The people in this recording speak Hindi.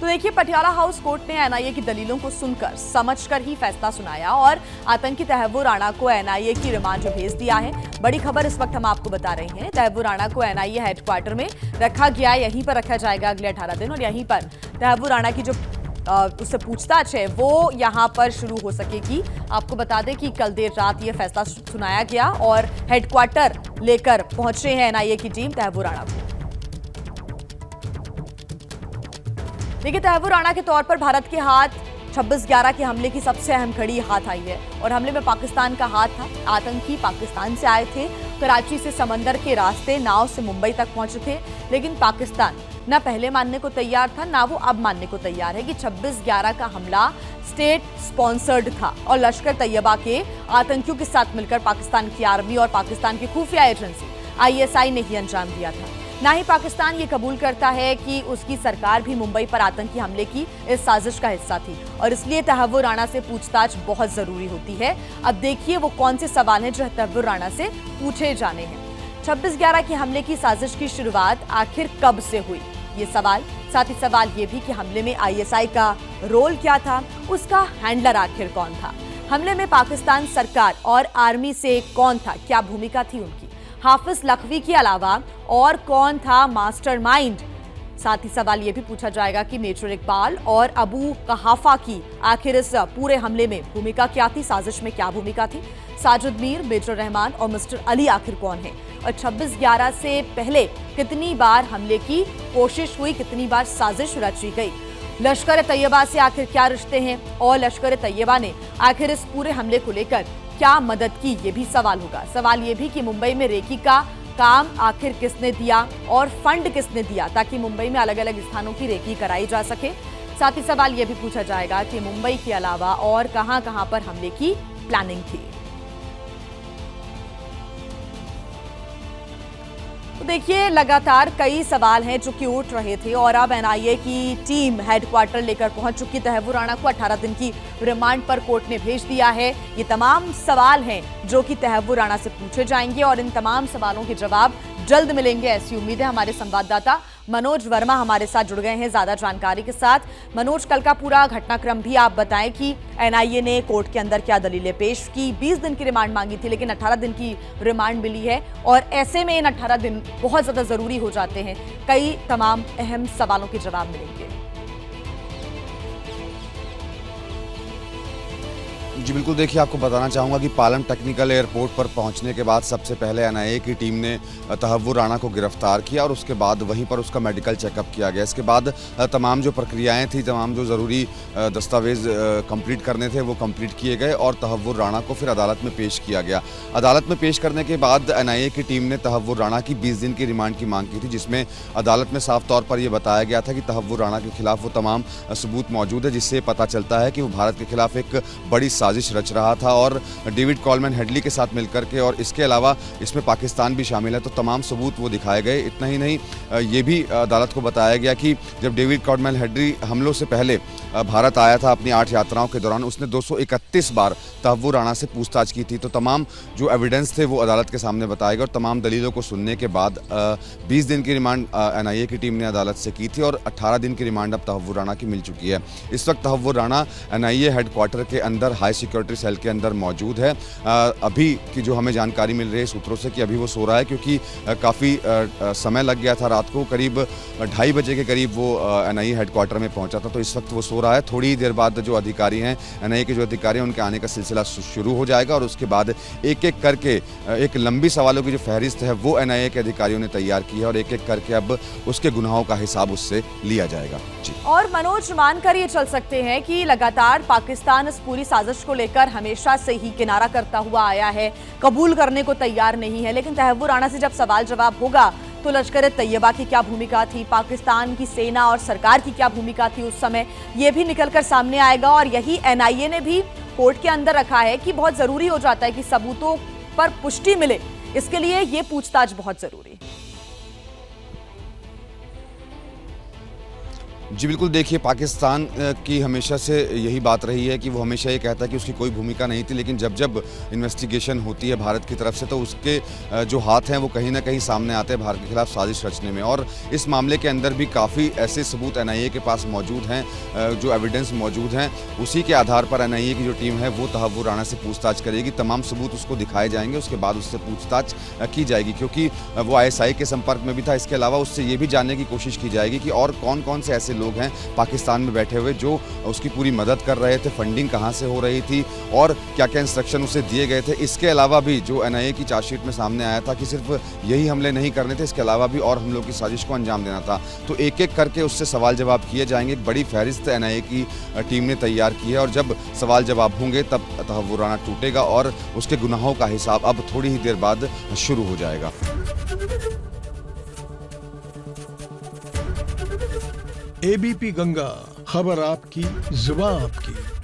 तो देखिए, पटियाला हाउस कोर्ट ने एनआईए की दलीलों को सुनकर समझकर ही फैसला सुनाया और आतंकी तहव्वुर राणा को एनआईए की रिमांड में भेज दिया है। बड़ी खबर इस वक्त हम आपको बता रहे हैं, तहव्वुर राणा को एनआईए हेडक्वार्टर में रखा गया है। यहीं पर रखा जाएगा अगले 18 दिन और यहीं पर तहव्वुर राणा की जो उससे पूछताछ है वो यहां पर शुरू हो सकेगी। आपको बता दें कि कल देर रात यह फैसला सुनाया गया और हेडक्वार्टर लेकर पहुंचे हैं एनआईए की टीम तहव्वुर राणा को। देखिए, तहव्वुर राणा के तौर पर भारत के हाथ 26/11 के हमले की सबसे अहम कड़ी हाथ आई है और हमले में पाकिस्तान का हाथ था। आतंकी पाकिस्तान से आए थे, कराची से समंदर के रास्ते नाव से मुंबई तक पहुंचे थे, लेकिन पाकिस्तान न पहले मानने को तैयार था, ना वो अब मानने को तैयार है कि 26/11 का हमला स्टेट स्पॉन्सर्ड था और लश्कर तैयबा के आतंकियों के साथ मिलकर पाकिस्तान की आर्मी और पाकिस्तान की खुफिया एजेंसी आईएसआई ने ही अंजाम दिया था। ना ही पाकिस्तान ये कबूल करता है कि उसकी सरकार भी मुंबई पर आतंकी हमले की इस साजिश का हिस्सा थी और इसलिए तहव्वुर राणा से पूछताछ बहुत जरूरी होती है। अब देखिए वो कौन से सवाल हैं जो तहव्वुर राणा से पूछे जाने हैं। 26/11 के हमले की साजिश की शुरुआत आखिर कब से हुई, ये सवाल, साथ ही सवाल ये भी कि हमले में आईएसआई का रोल क्या था, उसका हैंडलर आखिर कौन था, हमले में पाकिस्तान सरकार और आर्मी से कौन था, क्या भूमिका थी उनकी, हाफिज लखवी के अलावा और कौन था मास्टरमाइंड। साथ ही सवाल यह भी पूछा जाएगा कि मेजर इकबाल और अबू कहाफा की आखिर इस पूरे हमले में भूमिका क्या थी, साजिश में क्या भूमिका थी, साजिद मीर, मेजर रहमान और मिस्टर अली आखिर कौन है और 26/11 से पहले कितनी बार हमले की कोशिश हुई, कितनी बार साजिश रची गई, लश्कर तैयबा से आखिर क्या रिश्ते हैं और लश्कर तैयबा ने आखिर इस पूरे हमले को लेकर क्या मदद की, ये भी सवाल होगा। सवाल ये भी कि मुंबई में रेकी का काम आखिर किसने दिया और फंड किसने दिया ताकि मुंबई में अलग अलग स्थानों की रेकी कराई जा सके। साथ ही सवाल यह भी पूछा जाएगा कि मुंबई के अलावा और कहां-कहां पर हमले की प्लानिंग थी। तो देखिए, लगातार कई सवाल हैं जो कि उठ रहे थे और अब एनआईए की टीम हेडक्वार्टर लेकर पहुंच चुकी। तहव्वुर राणा को 18 दिन की रिमांड पर कोर्ट ने भेज दिया है। ये तमाम सवाल हैं जो कि तहव्वुर राणा से पूछे जाएंगे और इन तमाम सवालों के जवाब जल्द मिलेंगे, ऐसी उम्मीद है। हमारे संवाददाता मनोज वर्मा हमारे साथ जुड़ गए हैं ज्यादा जानकारी के साथ। मनोज, कल का पूरा घटनाक्रम भी आप बताएं कि एनआईए ने कोर्ट के अंदर क्या दलीलें पेश की। 20 दिन की रिमांड मांगी थी लेकिन 18 दिन की रिमांड मिली है और ऐसे में इन 18 दिन बहुत ज्यादा जरूरी हो जाते हैं, कई तमाम अहम सवालों के जवाब मिलेंगे। जी बिल्कुल, देखिए आपको बताना चाहूँगा कि पालम टेक्निकल एयरपोर्ट पर पहुंचने के बाद सबसे पहले एनआईए की टीम ने तहव्वुर राणा को गिरफ्तार किया और उसके बाद वहीं पर उसका मेडिकल चेकअप किया गया। इसके बाद तमाम जो प्रक्रियाएं थी, तमाम जो ज़रूरी दस्तावेज कंप्लीट करने थे वो कंप्लीट किए गए और तहव्वुर राणा को फिर अदालत में पेश किया गया। अदालत में पेश करने के बाद एनआईए की टीम ने तहव्वुर राणा की 20 दिन की रिमांड की मांग की थी, जिसमें अदालत में साफ तौर पर यह बताया गया था कि तहव्वुर राणा के खिलाफ वो तमाम सबूत मौजूद है जिससे पता चलता है कि वो भारत के खिलाफ एक बड़ी साजिश रच रहा था और डेविड कॉलमैन हेडली के साथ मिलकर के, और इसके अलावा इसमें पाकिस्तान भी शामिल है, तो तमाम सबूत वो दिखाए गए। इतना ही नहीं, ये भी अदालत को बताया गया कि जब डेविड कॉलमैन हेडली हमलों से पहले भारत आया था अपनी 8 यात्राओं के दौरान, उसने 231 बार तहव्वुर राणा से पूछताछ की थी। तो तमाम जो एविडेंस थे वो अदालत के सामने बताए गए और तमाम दलीलों को सुनने के बाद 20 दिन की रिमांड एनआईए की टीम ने अदालत से की थी और 18 दिन की रिमांड अब तहव्वुर राणा की मिल चुकी है। इस वक्त तहव्वुर राणा एनआईए हेडक्वार्टर के अंदर हाई सिक्योरिटी सेल के अंदर मौजूद है। अभी की जो हमें जानकारी मिल रही है सूत्रों से कि अभी वो सो रहा है, क्योंकि काफ़ी समय लग गया था। रात को करीब 2:30 बजे के करीब वो एनआईए हेडक्वार्टर में पहुंचा था, तो इस वक्त वो सो रहा है। थोड़ी देर बाद जो अधिकारी हैं, एनआईए के जो अधिकारी हैं, उनके आने का सिलसिला शुरू हो जाएगा और उसके बाद एक एक करके एक लंबी सवालों की जो फहरिस्त है वो एनआईए के अधिकारियों ने तैयार की है और एक एक करके अब उसके गुनाहों का हिसाब उससे लिया जाएगा। जी। और मनोज, मानकर ये चल सकते हैं कि लगातार पाकिस्तान इस पूरी साजिश को लेकर हमेशा से ही किनारा करता हुआ आया है, कबूल करने को तैयार नहीं है, लेकिन तहव्वुर राणा से जब सवाल जवाब होगा तो लश्कर तैयबा की क्या भूमिका थी, पाकिस्तान की सेना और सरकार की क्या भूमिका थी उस समय, ये भी निकलकर सामने आएगा। और यही एनआईए ने भी कोर्ट के अंदर रखा है कि बहुत जरूरी हो जाता है कि सबूतों पर पुष्टि मिले, इसके लिए ये पूछताछ बहुत जरूरी है। जी बिल्कुल, देखिए पाकिस्तान की हमेशा से यही बात रही है कि वो हमेशा ये कहता है कि उसकी कोई भूमिका नहीं थी, लेकिन जब जब इन्वेस्टिगेशन होती है भारत की तरफ से तो उसके जो हाथ हैं वो कहीं न कहीं सामने आते हैं भारत के खिलाफ साजिश रचने में। और इस मामले के अंदर भी काफ़ी ऐसे सबूत एनआईए के पास मौजूद हैं, जो एविडेंस मौजूद हैं, उसी के आधार पर एनआईए की जो टीम है वो तहव्वुर राणा से पूछताछ करेगी। तमाम सबूत उसको दिखाए जाएंगे, उसके बाद उससे पूछताछ की जाएगी, क्योंकि वो आईएसआई के संपर्क में भी था। इसके अलावा उससे ये भी जानने की कोशिश की जाएगी कि और कौन-कौन से ऐसे लोग हैं पाकिस्तान में बैठे हुए जो उसकी पूरी मदद कर रहे थे, फंडिंग कहाँ से हो रही थी और क्या-क्या इंस्ट्रक्शन उसे दिए गए थे। इसके अलावा भी जो एनआईए की चार्जशीट में सामने आया था कि सिर्फ यही हमले नहीं करने थे, इसके अलावा भी और हमलों की साजिश को अंजाम देना था। तो एक-एक करके उससे सवाल जवाब किए जाएंगे। एक बड़ी फहरिस्त एनआईए की टीम ने तैयार की है और जब सवाल जवाब होंगे तब तहव्वुर राणा टूटेगा और उसके गुनाहों का हिसाब अब थोड़ी ही देर बाद शुरू हो जाएगा। एबीपी गंगा, खबर आपकी, जुबान आपकी।